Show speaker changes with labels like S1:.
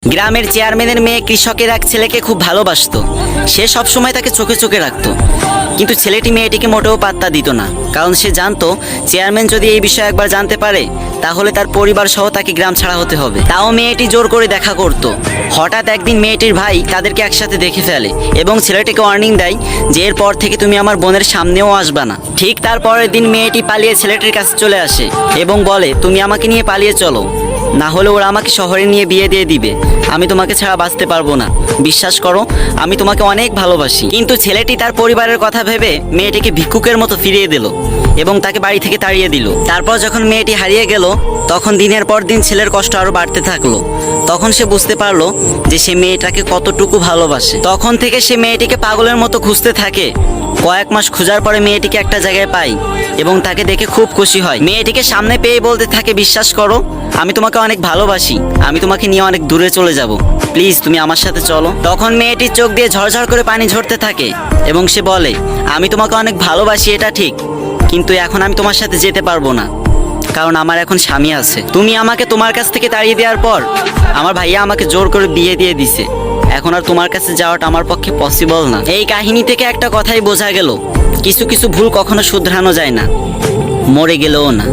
S1: গ্রামের চেয়ারম্যানের মেয়ে কৃষকের এক ছেলেকে খুব ভালোবাসতো। সে সবসময় তাকে চোখে চোখে রাখতো, কিন্তু ছেলেটি মেয়েটিকে মোটেও পাত্তা দিত না, কারণ সে জানতো চেয়ারম্যান যদি এই বিষয়ে একবার জানতে পারে তাহলে তার পরিবার সহ তাকে গ্রাম ছাড়া হতে হবে। তাও মেয়েটি জোর করে দেখা করত। হঠাৎ একদিন মেয়েটির ভাই তাদেরকে একসাথে দেখে ফেলে এবং ছেলেটিকে ওয়ার্নিং দেয় যে এরপর থেকে তুমি আমার বোনের সামনেও আসবা না। ঠিক তার পরের দিন মেয়েটি পালিয়ে ছেলেটির কাছে চলে আসে এবং বলে, তুমি আমাকে নিয়ে পালিয়ে চলো, না হলে ওরা আমাকে শহরে নিয়ে বিয়ে দিয়ে দিবে। আমি তোমাকে ছাড়া বাঁচতে পারবো না, বিশ্বাস করো আমি তোমাকে অনেক ভালোবাসি। কিন্তু ছেলেটি তার পরিবারের কথা ভেবে মেয়েটিকে ভিক্ষুকের মতো ফিরিয়ে দিল এবং তাকে বাড়ি থেকে তাড়িয়ে দিল। তারপর যখন মেয়েটি হারিয়ে গেল তখন দিনের পর দিন ছেলের কষ্ট আরো বাড়তে থাকলো। তখন সে বুঝতে পারলো যে সে মেয়েটাকে কতটুকু ভালোবাসে। তখন থেকে সে মেয়েটিকে পাগলের মতো খুঁজতে থাকে। কয়েক মাস খোঁজার পরে মেয়েটিকে একটা জায়গায় পাই এবং তাকে দেখে খুব খুশি হয়। মেয়েটিকে সামনে পেয়ে বলতে থাকে, বিশ্বাস করো আমি তোমাকে অনেক ভালোবাসি, আমি তোমাকে নিয়ে অনেক দূরে চলে যাব, প্লিজ তুমি আমার সাথে চলো। তখন মেয়েটির চোখ দিয়ে ঝরঝর করে পানি ঝরতে থাকে এবং সে বলে, আমি তোমাকে অনেক ভালোবাসি এটা ঠিক, কিন্তু এখন আমি তোমার সাথে যেতে পারবো না, কারণ আমার এখন স্বামী আছে। তুমি আমাকে তোমার কাছ থেকে তাড়িয়ে দেওয়ার পর আমার ভাইয়া আমাকে জোর করে বিয়ে দিয়ে দিছে, এখন আর তোমার কাছে যাওয়াটা আমার পক্ষে পসিবল না। এই কাহিনী থেকে একটা কথাই বোঝা গেল, কিছু কিছু ভুল কখনো শুধরানো যায় না, মরে গেলেও না।